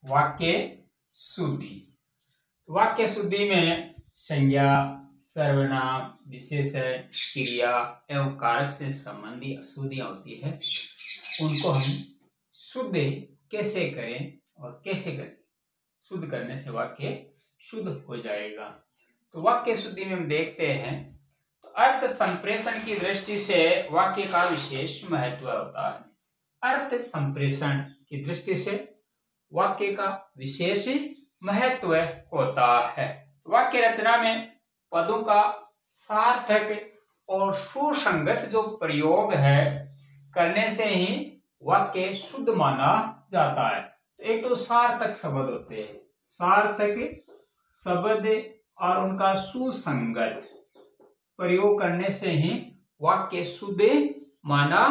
वाक्य शुद्धि। वाक्य शुद्धि में संज्ञा, सर्वनाम, विशेषण, क्रिया एवं कारक से संबंधी अशुद्धियां होती है, उनको हम शुद्ध कैसे करें और कैसे करें। शुद्ध करने से वाक्य शुद्ध हो जाएगा। तो वाक्य शुद्धि में हम देखते हैं तो अर्थ संप्रेषण की दृष्टि से वाक्य का विशेष महत्व होता है। अर्थ संप्रेषण की दृष्टि से वाक्य का विशेष महत्व होता है। वाक्य रचना में पदों का सार्थक और सुसंगत जो प्रयोग है करने से ही वाक्य शुद्ध माना जाता है। तो एक तो सार्थक शब्द होते हैं, सार्थक शब्द और उनका सुसंगत प्रयोग करने से ही वाक्य शुद्ध माना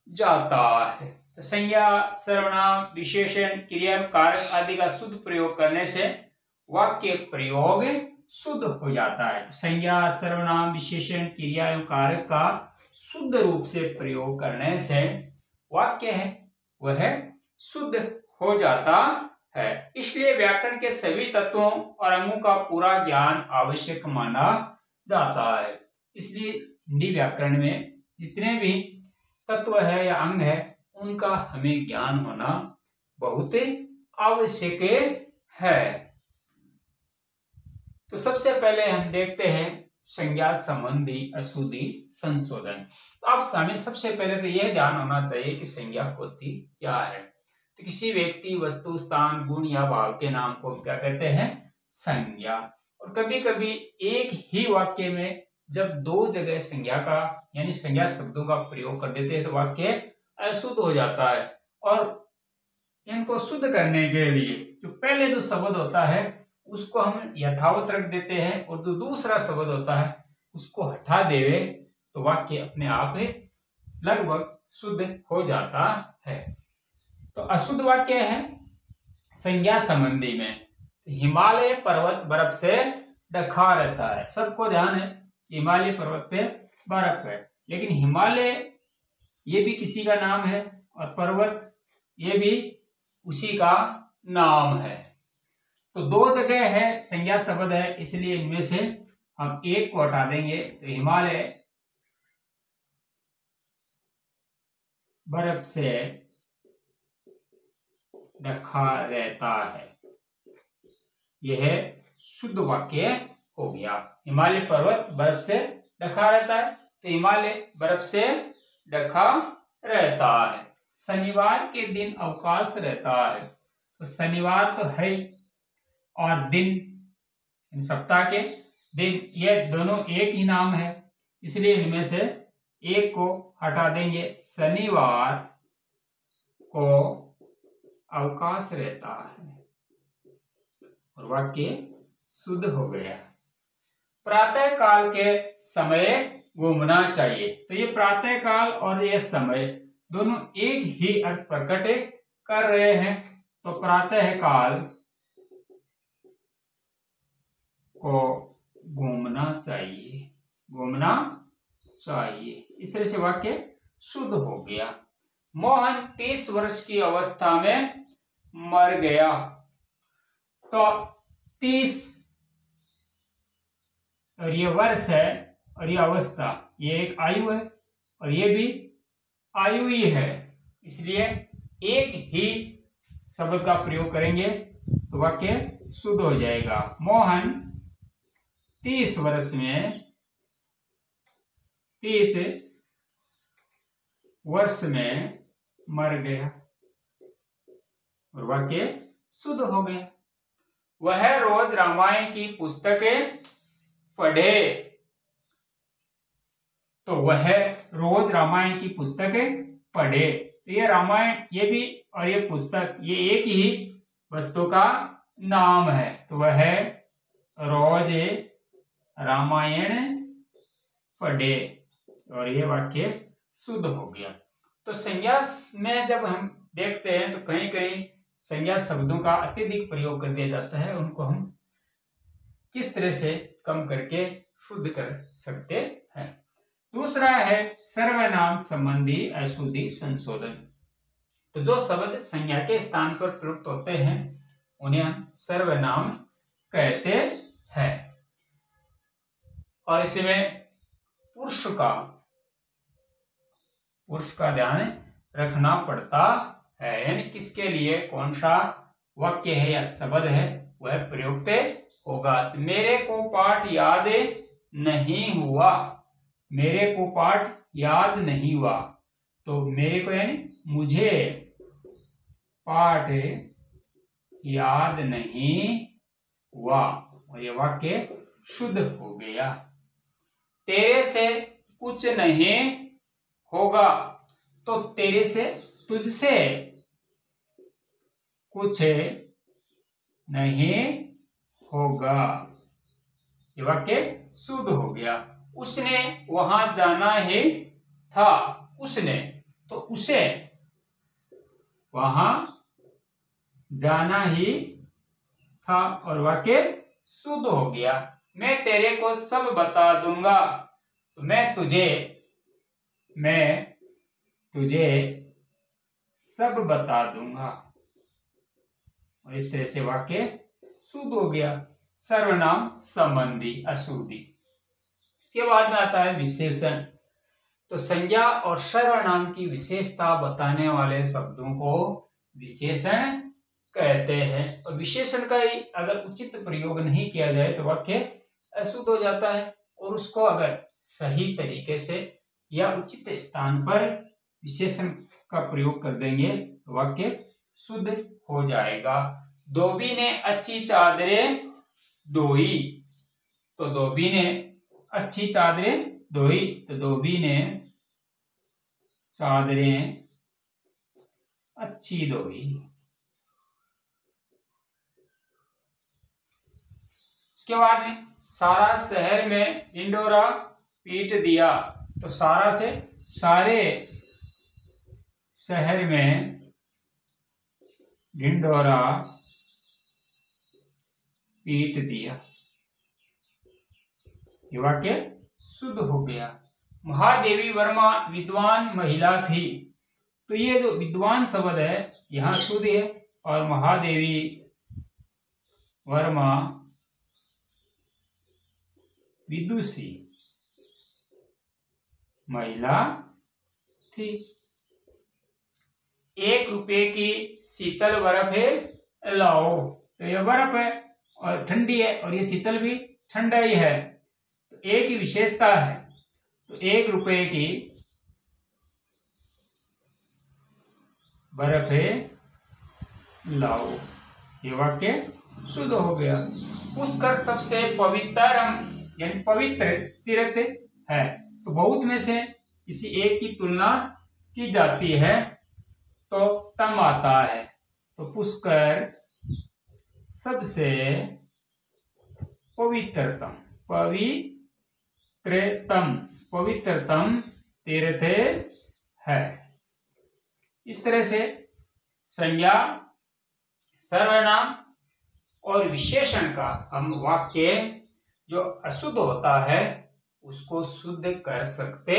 जाता है। तो संज्ञा, सर्वनाम, विशेषण, क्रिया, कारक आदि का शुद्ध प्रयोग करने से वाक्य प्रयोग शुद्ध हो जाता है। संज्ञा, सर्वनाम, विशेषण, क्रिया एवं कारक का शुद्ध रूप से प्रयोग करने से वाक्य है वह शुद्ध हो जाता है। इसलिए व्याकरण के सभी तत्वों और अंगों का पूरा ज्ञान आवश्यक माना जाता है। इसलिए हिंदी व्याकरण में जितने भी तत्व है या अंग है उनका हमें ज्ञान होना बहुत आवश्यक है। तो सबसे पहले हम देखते हैं संज्ञा संबंधी अशुद्धि संशोधन। तो आप हमें सबसे पहले तो यह ध्यान होना चाहिए कि संज्ञा होती क्या है। तो किसी व्यक्ति, वस्तु, स्थान, गुण या भाव के नाम को क्या कहते हैं? संज्ञा। और कभी कभी एक ही वाक्य में जब दो जगह संज्ञा का यानी संज्ञा शब्दों का प्रयोग कर देते हैं तो वाक्य अशुद्ध हो जाता है। और इनको शुद्ध करने के लिए जो पहले जो शब्द होता है उसको हम यथावत रख देते हैं और जो दूसरा शब्द होता है उसको हटा देवे तो वाक्य अपने आप लगभग शुद्ध हो जाता है। तो अशुद्ध वाक्य है संज्ञा संबंधी में हिमालय पर्वत बर्फ से ढका रहता है। सबको ध्यान है हिमालय पर्वत पे बर्फ है, लेकिन हिमालय ये भी किसी का नाम है और पर्वत ये भी उसी का नाम है। तो दो जगह है संज्ञा शब्द है, इसलिए इनमें से हम एक को हटा देंगे तो हिमालय बर्फ से ढका रहता है, यह शुद्ध वाक्य हो गया। हिमालय पर्वत बर्फ से ढका रहता है तो हिमालय बर्फ से ढका रहता है। शनिवार के दिन अवकाश रहता है, तो शनिवार तो है और दिन सप्ताह के दिन ये दोनों एक ही नाम है, इसलिए इनमें से एक को हटा देंगे। शनिवार को अवकाश रहता है और वाक्य शुद्ध हो गया। प्रातः काल के समय घूमना चाहिए, तो ये प्रातः काल और ये समय दोनों एक ही अर्थ प्रकट कर रहे हैं। तो प्रातः काल को घूमना चाहिए, घूमना चाहिए, इस तरह से वाक्य शुद्ध हो गया। मोहन 30 वर्ष की अवस्था में मर गया, तो 30 और ये वर्ष है और ये अवस्था, ये एक आयु है और ये भी आयु ही है, इसलिए एक ही शब्द का प्रयोग करेंगे तो वाक्य शुद्ध हो जाएगा। मोहन 30 वर्ष में 30 वर्ष में मर गया और वाक्य शुद्ध हो गया। वह रोज रामायण की पुस्तकें पढ़े, तो वह रोज रामायण की पुस्तकें पढ़े, तो ये रामायण ये भी और ये पुस्तक ये एक ही वस्तु का नाम है, तो वह रोज रामायण पढ़े और ये वाक्य शुद्ध हो गया। तो संज्ञा में जब हम देखते हैं तो कहीं कहीं संज्ञा शब्दों का अत्यधिक प्रयोग कर दिया जाता है, उनको हम किस तरह से कम करके शुद्ध कर सकते हैं। दूसरा है सर्वनाम संबंधी अशुद्धि संशोधन। तो जो शब्द संज्ञा के स्थान पर प्रयुक्त होते हैं उन्हें हम सर्वनाम कहते हैं। और इसमें पुरुष का ध्यान रखना पड़ता है, यानी किसके लिए कौन सा वाक्य है या शब्द है वह प्रयुक्त होगा। मेरे को पाठ याद नहीं हुआ, मेरे को पाठ याद नहीं हुआ, तो मेरे को यानी मुझे पाठ याद नहीं हुआ, और ये वाक्य शुद्ध हो गया। तेरे से कुछ नहीं होगा, तो तेरे से तुझसे कुछ नहीं होगा, ये वाक्य शुद्ध हो गया। उसने वहां जाना ही था, उसने तो उसे वहां जाना ही था, और वाक्य शुद्ध हो गया। मैं तेरे को सब बता दूंगा, तो मैं तुझे सब बता दूंगा, और इस तरह से वाक्य शुद्ध हो गया। सर्वनाम संबंधी अशुद्धि। इसके बाद में आता है विशेषण। तो संज्ञा और सर्वनाम की विशेषता बताने वाले शब्दों को विशेषण कहते हैं, और विशेषण का ही अगर उचित प्रयोग नहीं किया जाए तो वाक्य अशुद्ध हो जाता है, और उसको अगर सही तरीके से या उचित स्थान पर विशेषण का प्रयोग कर देंगे तो वाक्य शुद्ध हो जाएगा। धोबी ने अच्छी चादरें धोई, तो धोबी ने अच्छी चादरें धोई, तो धोबी ने चादरें अच्छी धोई। उसके बाद में सारा शहर में ढिंढोरा पीट दिया, तो सारा से सारे शहर में ढिंढोरा पीट दिया, ये वाक्य शुद्ध हो गया। महादेवी वर्मा विद्वान महिला थी, तो ये जो विद्वान शब्द है यहाँ शुद्ध है, और महादेवी वर्मा विदुषी महिला थी। 1 रुपए की शीतल बर्फ है लाओ, तो यह बर्फ है और ठंडी है, और ये शीतल भी ठंडा ही है, तो एक ही विशेषता है। तो 1 रुपए की बर्फ है लाओ, ये वाक्य शुद्ध हो गया। पुष्कर सबसे पवित्र यानी पवित्र तीर्थ है, तो बहुत में से किसी एक की तुलना की जाती है तो तम आता है, तो पुष्कर सबसे पवित्रतम तीर्थ है। इस तरह से संज्ञा, सर्वनाम और विशेषण का हम वाक्य जो अशुद्ध होता है उसको शुद्ध कर सकते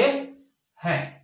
हैं।